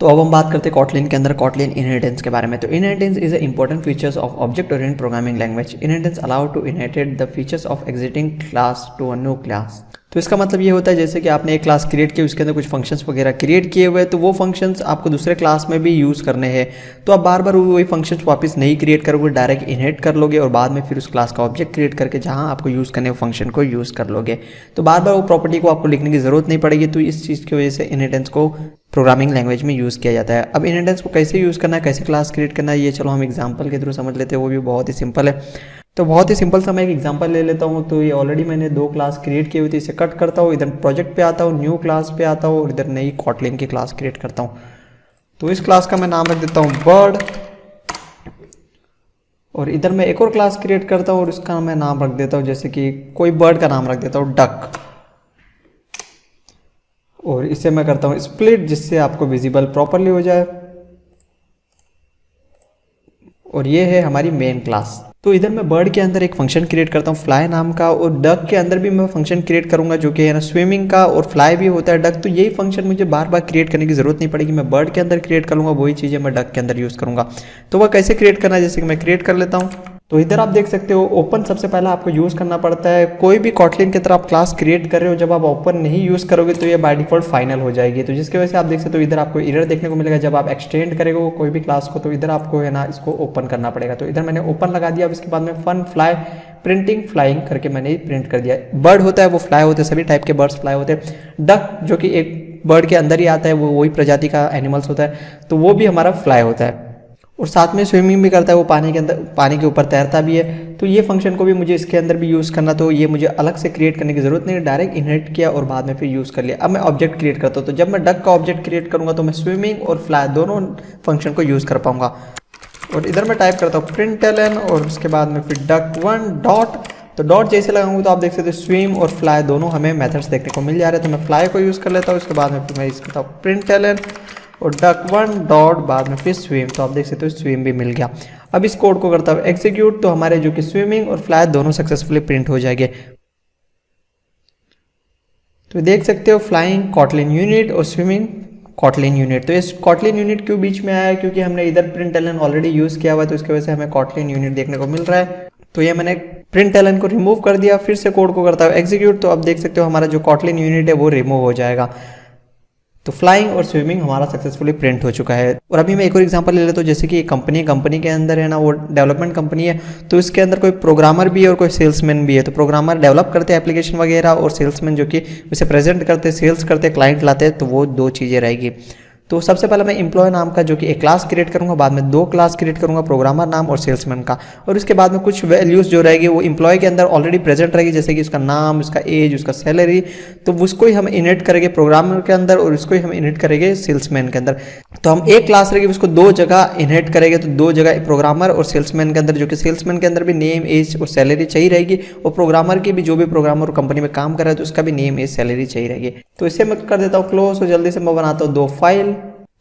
तो अब हम बात करते हैं कॉटलिन के अंदर कॉटलिन इनहेरिटेंस के बारे में। तो inheritance is a important features of object oriented programming language. Inheritance allow to inherit the features of existing class to a new class. तो इसका मतलब ये होता है जैसे कि आपने एक क्लास क्रिएट की, उसके अंदर कुछ फंक्शंस वगैरह क्रिएट किए हुए, तो वो फंक्शंस आपको दूसरे क्लास में भी यूज़ करने हैं। तो आप बार बार वही फंक्शंस वापस नहीं क्रिएट करोगे, डायरेक्ट इनहेरिट कर लोगे और बाद में फिर उस क्लास का ऑब्जेक्ट क्रिएट करके जहाँ आपको यूज़ करने वो फंक्शन को यूज़ कर लोगे। तो बार बार वो प्रॉपर्टी को आपको लिखने की ज़रूरत नहीं पड़ेगी। तो इस चीज़ की वजह से इनहेरिटेंस को प्रोग्रामिंग लैंग्वेज में यूज़ किया जाता है। अब इनहेरिटेंस को कैसे यूज़ करना है, कैसे क्लास क्रिएट करना है, ये चलो हम एग्जाम्पल के थ्रू समझ लेते हैं। वो भी बहुत ही सिंपल है। तो बहुत ही सिंपल सा मैं एक एग्जांपल ले लेता हूँ। तो ये ऑलरेडी मैंने 2 क्लास क्रिएट की हुई थी, इसे कट करता हूँ, इधर प्रोजेक्ट पे आता हूँ, न्यू क्लास पे आता हूँ और इधर नई कॉटलिन की क्लास क्रिएट करता हूँ। तो इस क्लास का मैं नाम रख देता हूँ बर्ड, और इधर मैं एक और क्लास क्रिएट करता हूँ और इसका मैं नाम रख देता हूँ, जैसे कि कोई बर्ड का नाम रख देता हूँ डक, और इसे मैं करता हूँ स्प्लिट जिससे आपको विजिबल प्रॉपरली हो जाए। और ये है हमारी मेन क्लास। तो इधर मैं बर्ड के अंदर एक फंक्शन क्रिएट करता हूँ फ्लाई नाम का, और डक के अंदर भी मैं फंक्शन क्रिएट करूंगा जो कि है ना स्विमिंग का, और फ्लाई भी होता है डक। तो यही फंक्शन मुझे बार बार क्रिएट करने की जरूरत नहीं पड़ेगी, मैं बर्ड के अंदर क्रिएट करूंगा, वही चीज़ें मैं डक के अंदर यूज़ करूंगा। तो वह कैसे क्रिएट करना है, जैसे कि मैं क्रिएट कर लेता हूँ। तो इधर आप देख सकते हो ओपन सबसे पहला आपको यूज़ करना पड़ता है। कोई भी कॉटलिन की तरह आप क्लास क्रिएट कर रहे हो, जब आप ओपन नहीं यूज़ करोगे तो ये बाय डिफॉल्ट फाइनल हो जाएगी। तो जिसकी वजह से आप देख सकते हो इधर आपको एरर देखने को मिलेगा जब आप एक्सटेंड करेंगे कोई भी क्लास को, तो इधर आपको है ना इसको ओपन करना पड़ेगा। तो इधर मैंने ओपन लगा दिया। अब इसके बाद में फन फ्लाई प्रिंटिंग फ्लाइंग करके मैंने प्रिंट कर दिया। बर्ड होता है वो फ्लाई होते हैं, सभी टाइप के बर्ड्स फ्लाई होते हैं। डक जो कि एक बर्ड के अंदर ही आता है, वो वही प्रजाति का एनिमल्स होता है, तो वो भी हमारा फ्लाई होता है। और साथ में स्विमिंग भी करता है, वो पानी के अंदर पानी के ऊपर तैरता भी है। तो ये फंक्शन को भी मुझे इसके अंदर भी यूज़ करना, तो ये मुझे अलग से क्रिएट करने की जरूरत नहीं है, डायरेक्ट इनहेरिट किया और बाद में फिर यूज़ कर लिया। अब मैं ऑब्जेक्ट क्रिएट करता हूँ, तो जब मैं डक का ऑब्जेक्ट क्रिएट करूँगा तो मैं स्विमिंग और फ्लाई दोनों फंक्शन को यूज़ कर पाऊंगा। और इधर मैं टाइप करता हूँ प्रिंटलन और उसके बाद में फिर डक 1 डॉट। तो डॉट जैसे लगाऊंगा तो आप देख सकते हो स्विम और फ्लाई दोनों हमें मेथड्स देखने को मिल जा रहे हैं। तो मैं फ्लाई को यूज़ कर लेता हूँ, उसके बाद में फिर मैं यूज़ करता हूँ प्रिंटलन और डक 1 डॉट बाद में फिर स्विम। तो आप देख सकते हो स्विम भी मिल गया। अब इस कोड को करता हूँ एग्जीक्यूट, तो हमारे जो कि स्विमिंग और फ्लाई दोनों सक्सेसफुली प्रिंट हो जाएंगे। तो देख सकते हो फ्लाइंग कॉटलिन यूनिट और स्विमिंग कॉटलिन यूनिट। तो इस कॉटलिन यूनिट क्यों बीच में आया है, क्योंकि हमने इधर प्रिंटलन ऑलरेडी यूज़ किया हुआ है, तो इसकी वजह से हमें कॉटलिन यूनिट देखने को मिल रहा है। तो ये मैंने प्रिंटलन को रिमूव कर दिया, फिर से कोड को करता हूँ एग्जीक्यूट। तो अब देख सकते हो हमारा जो कॉटलिन यूनिट है वो रिमूव हो जाएगा। तो फ्लाइंग और स्विमिंग हमारा सक्सेसफुली प्रिंट हो चुका है। और अभी मैं एक और एग्जांपल ले लेता हूँ, जैसे कि कंपनी के अंदर है ना वो डेवलपमेंट कंपनी है, तो इसके अंदर कोई प्रोग्रामर भी है और कोई सेल्समैन भी है। तो प्रोग्रामर डेवलप करते हैं एप्लीकेशन वगैरह, और सेल्समैन जो कि उसे प्रेजेंट करते हैं, सेल्स करते हैं, क्लाइंट लाते हैं। तो वो 2 चीज़ें रहेगी। तो सबसे पहले मैं एम्प्लॉय नाम का जो कि एक क्लास क्रिएट करूंगा, बाद में 2 क्लास क्रिएट करूंगा, प्रोग्रामर नाम और सेल्समैन का। और उसके बाद में कुछ वैल्यूज़ जो रहेगी वो एम्प्लॉय के अंदर ऑलरेडी प्रेजेंट रहेगी, जैसे कि उसका नाम, उसका एज, उसका सैलरी। तो उसको ही हम इनहेरिट करेंगे प्रोग्रामर के अंदर और उसको ही हम इनहेरिट करेंगे सेल्समैन के अंदर। तो हम एक क्लास रहेगी उसको 2 जगह इनहेरिट करेंगे, तो 2 जगह प्रोग्रामर और सेल्समैन के अंदर, जो कि सेल्समैन के अंदर भी नेम, एज और सैलरी चाहिए रहेगी, और प्रोग्रामर की भी जो भी प्रोग्रामर कंपनी में काम कर रहा है तो उसका भी नेम, एज, सैलरी चाहिए रहेगी। तो इसे मैं कर देता हूँ क्लोज, और जल्दी से मैं बनाता हूँ 2 फाइल।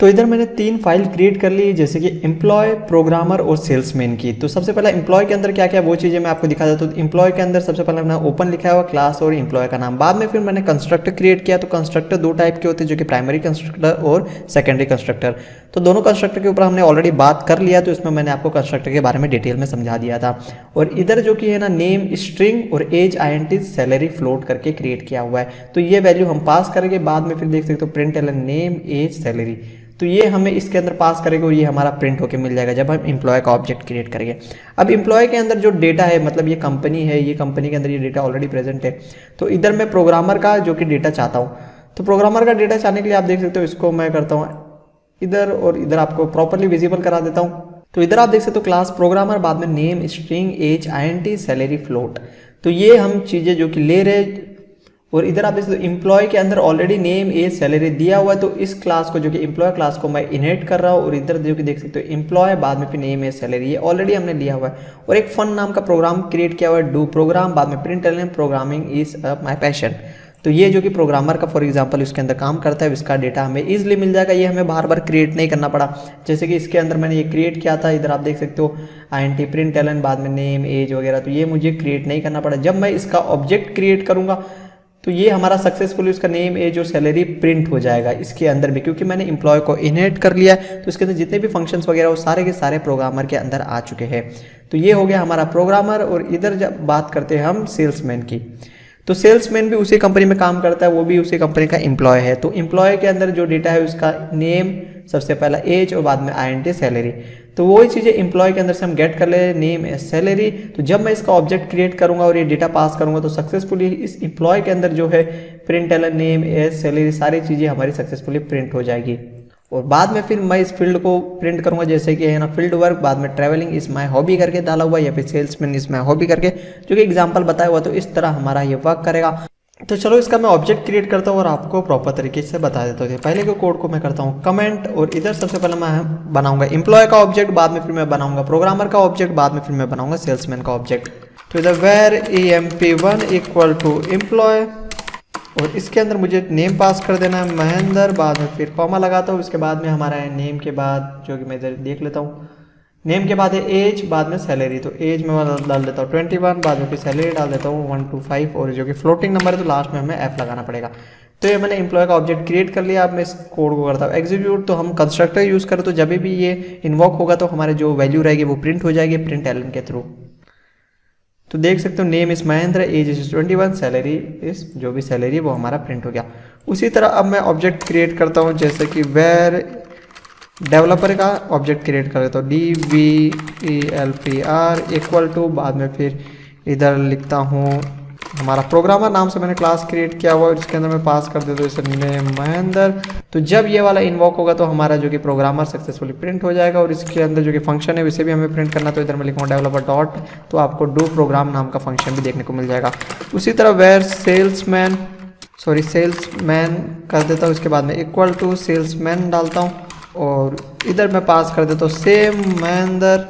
तो इधर मैंने 3 फाइल क्रिएट कर ली, जैसे कि एम्प्लॉय, प्रोग्रामर और सेल्समैन की। तो सबसे पहले एम्प्लॉय के अंदर क्या क्या वो चीज़ें मैं आपको दिखा देता हूँ। एम्प्लॉय के अंदर सबसे पहले मैंने ओपन लिखा हुआ क्लास और एम्प्लॉय का नाम। बाद में फिर मैंने कंस्ट्रक्टर क्रिएट किया। तो कंस्ट्रक्टर 2 टाइप के होते हैं, जो कि प्राइमरी कंस्ट्रक्टर और सेकेंडरी कंस्ट्रक्टर। तो दोनों कंस्ट्रक्टर के ऊपर हमने ऑलरेडी बात कर लिया, तो इसमें मैंने आपको कंस्ट्रक्टर के बारे में डिटेल में समझा दिया था। और इधर जो कि है ना नेम स्ट्रिंग और एज INT सैलरी फ्लोट करके क्रिएट किया हुआ है। तो ये वैल्यू हम पास करेंगे, बाद में फिर देख सकते हो प्रिंटलन नेम, एज, सैलरी। तो ये हमें इसके अंदर पास करेंगे और ये हमारा प्रिंट होके मिल जाएगा जब हम एम्प्लॉय का ऑब्जेक्ट क्रिएट करेंगे। अब एम्प्लॉय के अंदर जो डेटा है, मतलब ये कंपनी है, ये कंपनी के अंदर ये डेटा ऑलरेडी प्रेजेंट है। तो इधर मैं प्रोग्रामर का जो कि डेटा चाहता हूँ, तो प्रोग्रामर का डेटा चाहने के लिए आप देख सकते हो इसको मैं करता हूँ इधर, और इधर आपको प्रॉपरली विजिबल करा देता हूँ। तो इधर आप देख सकते हो क्लास प्रोग्रामर, बाद में name, string, age, INT, salary, float. तो ये हम चीज़ें जो कि ले रहे, और इधर आप देख सकते हो एम्प्लॉय के अंदर ऑलरेडी नेम, एज, सैलरी दिया हुआ है। तो इस क्लास को जो कि एम्प्लॉय क्लास को मैं इनहेरिट कर रहा हूँ, और इधर जो कि देख सकते हो एम्प्लॉय, बाद में फिर नेम, एज, सैलरी, ये ऑलरेडी हमने लिया हुआ है। और एक फन नाम का प्रोग्राम क्रिएट किया हुआ है, डू प्रोग्राम, बाद में println programming is my passion. तो ये जो कि प्रोग्रामर का फॉर एग्जांपल उसके अंदर काम करता है, इसका डेटा हमें इजीली मिल जाएगा। ये हमें बार बार क्रिएट नहीं करना पड़ा, जैसे कि इसके अंदर मैंने ये क्रिएट किया था। इधर आप देख सकते हो INT प्रिंटलन, बाद में नेम, एज वगैरह। तो ये मुझे क्रिएट नहीं करना पड़ा। जब मैं इसका ऑब्जेक्ट क्रिएट करूंगा तो ये हमारा सक्सेसफुली उसका नेम एज और सैलरी प्रिंट हो जाएगा इसके अंदर भी, क्योंकि मैंने एम्प्लॉय को इनहेरिट कर लिया है। तो इसके अंदर जितने भी फंक्शंस वगैरह वो सारे के सारे प्रोग्रामर के अंदर आ चुके हैं। तो ये हो गया हमारा प्रोग्रामर। और इधर जब बात करते हैं हम सेल्समैन की, तो सेल्समैन भी उसी कंपनी में काम करता है, वो भी उसी कंपनी का एम्प्लॉय है। तो एम्प्लॉय के अंदर जो डेटा है उसका नेम, सबसे पहला एज और बाद में INT सैलरी। तो वही चीज़ें एम्प्लॉय के अंदर से हम गेट कर ले, नेम एज सैलरी। तो जब मैं इसका ऑब्जेक्ट क्रिएट करूंगा और ये डेटा पास करूंगा तो सक्सेसफुली इस एम्प्लॉय के अंदर जो है println name age salary सारी चीज़ें हमारी सक्सेसफुली प्रिंट हो जाएगी। और बाद में फिर मैं इस फील्ड को प्रिंट करूंगा, जैसे कि है ना फील्ड वर्क, बाद में ट्रैवलिंग इज माय हॉबी करके डाला हुआ, या फिर सेल्समैन इज माय हॉबी करके, जो कि एग्जांपल बताया हुआ। तो इस तरह हमारा ये वर्क करेगा। तो चलो इसका मैं ऑब्जेक्ट क्रिएट करता हूँ और आपको प्रॉपर तरीके से बता देता हूँ। पहले के कोड को मैं करता हूँ कमेंट, और इधर सबसे पहले मैं बनाऊंगा एम्प्लॉय का ऑब्जेक्ट, बाद में फिर मैं बनाऊंगा प्रोग्रामर का ऑब्जेक्ट, बाद में फिर मैं बनाऊंगा सेल्समैन का ऑब्जेक्ट। तो इधर where emp1 equal to employ, और इसके अंदर मुझे नेम पास कर देना है महेंद्र, बाद में फिर कॉमा लगाता हूँ। इसके बाद में हमारा है नेम के बाद, जो कि मैं इधर देख लेता हूँ, नेम के बाद है एज, बाद में सैलरी। तो एज में मैं डाल देता हूँ 21, बाद में फिर सैलरी डाल देता हूँ 125, और जो कि फ्लोटिंग नंबर है तो लास्ट में हमें F लगाना पड़ेगा। तो ये मैंने एम्प्लॉय का ऑब्जेक्ट क्रिएट कर लिया। अब मैं इस कोड को करता हूँ एग्जीक्यूट। तो हम कंस्ट्रक्टर यूज़ करें तो जब भी ये इन्वॉक होगा तो हमारे जो वैल्यू रहेगी वो प्रिंट हो जाएगी प्रिंट एलन के थ्रू। तो देख सकते हो नेम इस महेंद्र, एज इज 21, सैलरी इस जो भी सैलरी वो हमारा प्रिंट हो गया। उसी तरह अब मैं ऑब्जेक्ट क्रिएट करता हूँ, जैसे कि वेर डेवलपर का ऑब्जेक्ट क्रिएट कर देता हूँ develper इक्वल टू, बाद में फिर इधर लिखता हूँ हमारा प्रोग्रामर नाम से मैंने क्लास क्रिएट किया हुआ है, इसके अंदर मैं पास कर देता हूँ इसे नेम महेंद्र। तो जब ये वाला इन्वॉक होगा तो हमारा जो कि प्रोग्रामर सक्सेसफुली प्रिंट हो जाएगा। और इसके अंदर जो कि फंक्शन है उसे भी हमें प्रिंट करना, तो इधर मैं लिखूँगा डेवलपर डॉट, तो आपको डू प्रोग्राम नाम का फंक्शन भी देखने को मिल जाएगा। उसी तरह वेर सेल्समैन कर देता हूँ, इसके बाद में इक्वल टू सेल्समैन डालता हूँ, और इधर मैं पास कर देता हूँ सेम महेंद्र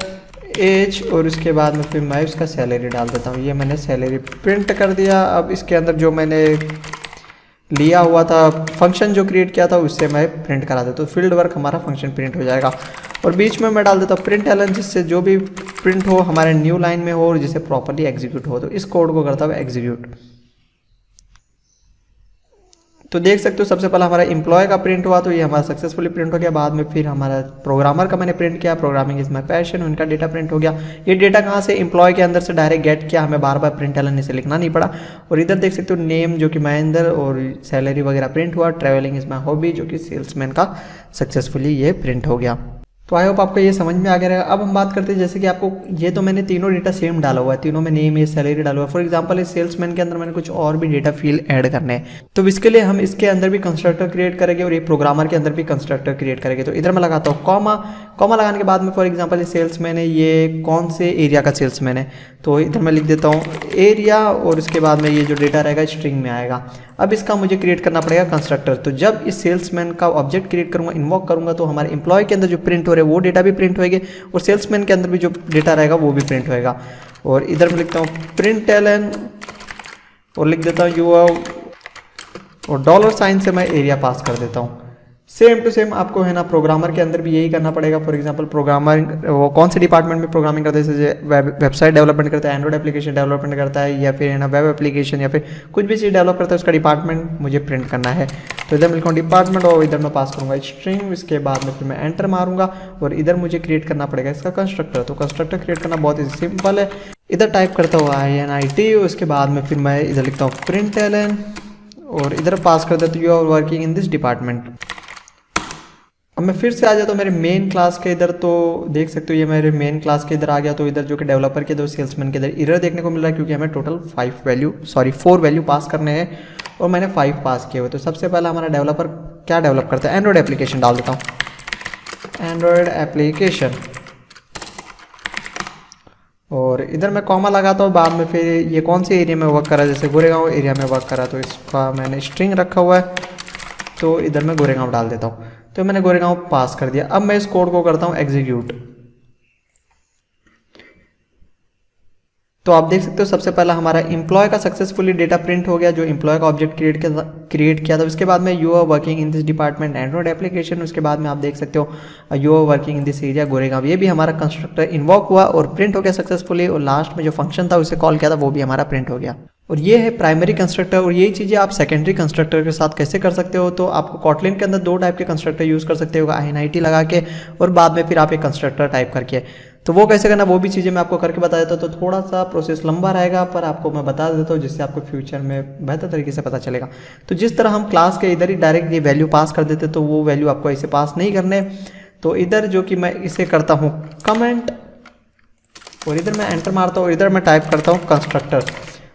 एज, और उसके बाद में फिर मैं उसका सैलरी डाल देता हूँ। ये मैंने सैलरी प्रिंट कर दिया। अब इसके अंदर जो मैंने लिया हुआ था फंक्शन जो क्रिएट किया था उससे मैं प्रिंट करा देता हूँ। फील्ड वर्क हमारा फंक्शन प्रिंट हो जाएगा। और बीच में मैं डाल देता हूँ प्रिंट एलन, जिससे जो भी प्रिंट हो हमारे न्यू लाइन में हो और जिसे प्रॉपरली एग्जीक्यूट हो। तो इस कोड को करता हूँ एग्जीक्यूट। तो देख सकते हो सबसे पहला हमारा एम्प्लॉय का प्रिंट हुआ, तो ये हमारा सक्सेसफुली प्रिंट हो गया। बाद में फिर हमारा प्रोग्रामर का मैंने प्रिंट किया, प्रोग्रामिंग इज माय पैशन, उनका डेटा प्रिंट हो गया। ये डेटा कहाँ से, एम्प्लॉय के अंदर से डायरेक्ट गेट किया, हमें बार बार प्रिंट एलन इसे लिखना नहीं पड़ा। और इधर देख सकते हो नेम जो कि महेंद्र और सैलरी वगैरह प्रिंट हुआ। ट्रैवलिंग इज माय हॉबी जो कि सेल्समैन का सक्सेसफुली ये प्रिंट हो गया। तो आई होप आपको ये समझ में आ गया रहेगा। अब हम बात करते हैं जैसे कि आपको ये तो मैंने तीनों डेटा सेम डाला हुआ है, तीनों में नेम एज सैलरी डाला हुआ है। फॉर एग्जांपल इस सेल्समैन के अंदर मैंने कुछ और भी डेटा फील्ड ऐड करने हैं, तो इसके लिए हम इसके अंदर भी कंस्ट्रक्टर क्रिएट करेंगे और ये प्रोग्रामर के अंदर भी कंस्ट्रक्टर क्रिएट करेंगे। तो इधर मैं लगाता हूँ कॉमा लगाने के बाद में फॉर एग्जाम्पल ये सेल्समैन है, ये कौन से एरिया का सेल्समैन है, तो इधर मैं लिख देता हूँ एरिया, और उसके बाद में ये जो डेटा रहेगा स्ट्रिंग में आएगा। अब इसका मुझे क्रिएट करना पड़ेगा कंस्ट्रक्टर। तो जब इस सेल्समैन का ऑब्जेक्ट क्रिएट करूंगा, इन्वॉक करूंगा, तो हमारे एम्प्लॉय के अंदर जो प्रिंट हो रहे हैं वो डेटा भी प्रिंट होएंगे और सेल्समैन के अंदर भी जो डेटा रहेगा वो भी प्रिंट होएगा। और इधर मैं लिखता हूँ प्रिंट एलन और लिख देता हूँ यू और डॉलर साइन से मैं एरिया पास कर देता हूँ। सेम टू सेम आपको है ना प्रोग्रामर के अंदर भी यही करना पड़ेगा। फॉर एग्जांपल प्रोग्रामर वो कौन से डिपार्टमेंट में प्रोग्रामिंग करता है, जैसे वेबसाइट डेवलपमेंट करता है, एंड्रॉइड एप्लीकेशन डेवलपमेंट करता है, या फिर है ना वेब एप्लीकेशन या फिर कुछ भी चीज़ डेवलप करता है, उसका डिपार्टमेंट मुझे प्रिंट करना है। तो इधर मैं लिखूँ डिपार्टमेंट और इधर मैं पास करूँगा स्ट्रिंग, इसके बाद में फिर मैं एंटर मारूंगा और इधर मुझे क्रिएट करना पड़ेगा इसका कंस्ट्रक्टर। तो कंस्ट्रक्टर क्रिएट करना बहुत ही सिंपल है। इधर टाइप करता हुआ INIT, उसके बाद में फिर मैं इधर लिखता हूँ प्रिंट एलन और इधर पास कर देता हूँ you are working in this department. अब मैं फिर से आ जाता हूँ मेरे मेन क्लास के इधर, तो देख सकते हो ये मेरे मेन क्लास के इधर आ गया। तो इधर जो कि डेवलपर के इधर सेल्समैन के इधर एरर देखने को मिल रहा है, क्योंकि हमें टोटल 4 वैल्यू पास करने हैं और मैंने 5 पास किए हुए। तो सबसे पहला हमारा डेवलपर क्या डेवलप करता है, एंड्रॉइड एप्लीकेशन डाल देता हूँ एंड्रॉइड एप्लीकेशन, और इधर मैं कॉमा लगाता हूँ। बाद में फिर ये कौन से एरिया में वर्क कर रहा है, जैसे गोरेगांव एरिया में वर्क कर रहा है, तो इसका मैंने स्ट्रिंग रखा हुआ है, तो इधर मैं गोरेगांव डाल देता हूँ। तो मैंने गोरेगांव पास कर दिया। अब मैं इस कोड को करता हूँ एग्जीक्यूट। तो आप देख सकते हो सबसे पहला हमारा एम्प्लॉय का सक्सेसफुली डेटा प्रिंट हो गया, जो एम्प्लॉय का ऑब्जेक्ट क्रिएट किया था। उसके बाद में you are working in this department android application, उसके बाद में आप देख सकते हो you are working in this area Goregaon. ये भी हमारा कंस्ट्रक्टर इन्वॉक हुआ और प्रिंट हो गया सक्सेसफुली, और लास्ट में जो फंक्शन था उसे कॉल किया था वो भी हमारा प्रिंट हो गया। और ये है प्राइमरी कंस्ट्रक्टर। और यही चीज़ें आप सेकेंडरी कंस्ट्रक्टर के साथ कैसे कर सकते हो, तो आपको कॉटलिन के अंदर दो टाइप के कंस्ट्रक्टर यूज़ कर सकते हो, INIT लगा के और बाद में फिर आप एक कंस्ट्रक्टर टाइप करके। तो वो कैसे करना, वो भी चीज़ें मैं आपको करके बता देता हूँ। तो थोड़ा सा प्रोसेस लंबा रहेगा, पर आपको मैं बता देता हूँ जिससे आपको फ्यूचर में बेहतर तरीके से पता चलेगा। तो जिस तरह हम क्लास के इधर ही डायरेक्ट ये वैल्यू पास कर देते, तो वो वैल्यू आपको ऐसे पास नहीं करने। तो इधर जो कि मैं इसे करता हूँ कमेंट, और इधर मैं एंटर मारता हूँ और इधर मैं टाइप करता हूँ कंस्ट्रक्टर।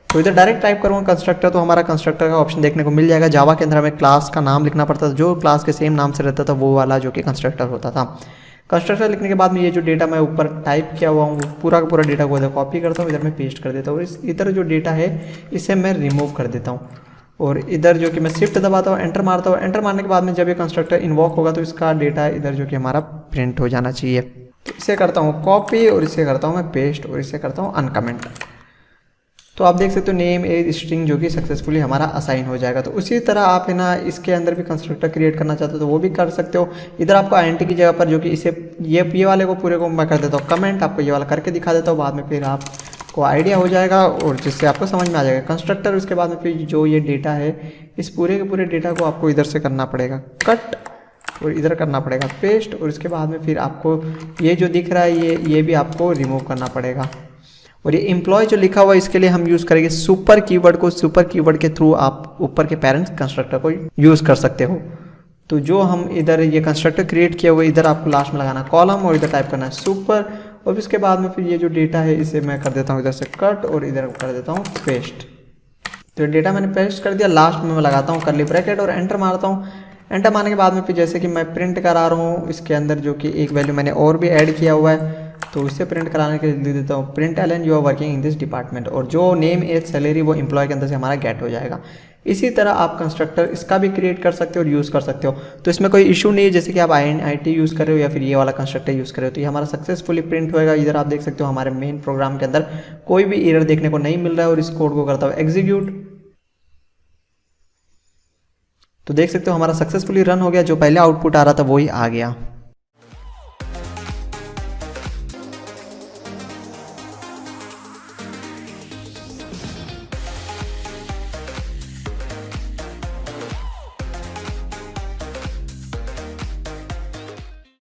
तो इधर डायरेक्ट टाइप करूँगा कंस्ट्रक्टर, तो हमारा कंस्ट्रक्टर का ऑप्शन देखने को मिल जाएगा। जावा के अंदर हमें क्लास का नाम लिखना पड़ता था, जो क्लास के सेम नाम से रहता था वो वाला जो कि कंस्ट्रक्टर होता था। कंस्ट्रक्टर लिखने के बाद में ये जो डेटा मैं ऊपर टाइप किया हुआ हूँ पूरा का पूरा डेटा को इधर कॉपी करता हूँ, इधर मैं पेस्ट कर देता हूँ। इधर जो डेटा है इसे मैं रिमूव कर देता हूँ, और इधर जो कि मैं शिफ्ट दबाता हूँ, एंटर मारता हूँ। एंटर मारने के बाद में जब ये कंस्ट्रक्टर इन्वॉक होगा तो इसका डेटा इधर जो कि हमारा प्रिंट हो जाना चाहिए। तो इसे करता हूँ कॉपी, और इसे करता हूँ मैं पेस्ट, और इसे करता हूँ अनकमेंट। तो आप देख सकते हो नेम एज स्ट्रिंग जो कि सक्सेसफुली हमारा असाइन हो जाएगा। तो उसी तरह आप है ना इसके अंदर भी कंस्ट्रक्टर क्रिएट करना चाहते हो तो वो भी कर सकते हो। इधर आपको INT की जगह पर जो कि इसे ये वाले को पूरे को मैं कर देता हूँ कमेंट, आपको ये वाला करके दिखा देता हूँ, बाद में फिर आपको आइडिया हो जाएगा और जिससे आपको समझ में आ जाएगा कंस्ट्रक्टर। उसके बाद में फिर जो ये डेटा है इस पूरे के पूरे डेटा को आपको इधर से करना पड़ेगा कट, और इधर करना पड़ेगा पेस्ट, और इसके बाद में फिर आपको ये जो दिख रहा है ये भी आपको रिमूव करना पड़ेगा। और ये एम्प्लॉय जो लिखा हुआ है इसके लिए हम यूज़ करेंगे सुपर कीवर्ड को। सुपर कीवर्ड के थ्रू आप ऊपर के पेरेंट्स कंस्ट्रक्टर को यूज़ कर सकते हो। तो जो हम इधर ये कंस्ट्रक्टर क्रिएट किया हुआ है इधर आपको लास्ट में लगाना कॉलम, और इधर टाइप करना है सुपर, और इसके बाद में फिर ये जो डेटा है इसे मैं कर देता हूँ इधर से कट, और इधर कर देता हूँ पेस्ट। तो डेटा मैंने पेस्ट कर दिया, लास्ट में मैं लगाता हूँ कर्ली ब्रैकेट और एंटर मारता हूँ। एंटर मारने के बाद में फिर जैसे कि मैं प्रिंट करा रहा हूँ इसके अंदर जो कि एक वैल्यू मैंने और भी ऐड किया हुआ है, तो उससे प्रिंट कराने के लिए दे देता हूँ println you are working in this department, और जो नेम एज सैलरी वो एम्प्लॉय के अंदर से हमारा गेट हो जाएगा। इसी तरह आप कंस्ट्रक्टर इसका भी क्रिएट कर सकते हो और यूज़ कर सकते हो। तो इसमें कोई इशू नहीं है, जैसे कि आप INIT यूज़ कर रहे हो या फिर ये वाला कंस्ट्रक्टर यूज़ कर रहे हो तो ये हमारा सक्सेसफुली प्रिंट होएगा। इधर आप देख सकते हो हमारे मेन प्रोग्राम के अंदर कोई भी एरर देखने को नहीं मिल रहा है, और इस कोड को करता हूँ एग्जीक्यूट, तो देख सकते हो हमारा सक्सेसफुली रन हो गया। जो पहले आउटपुट आ रहा था वही आ गया।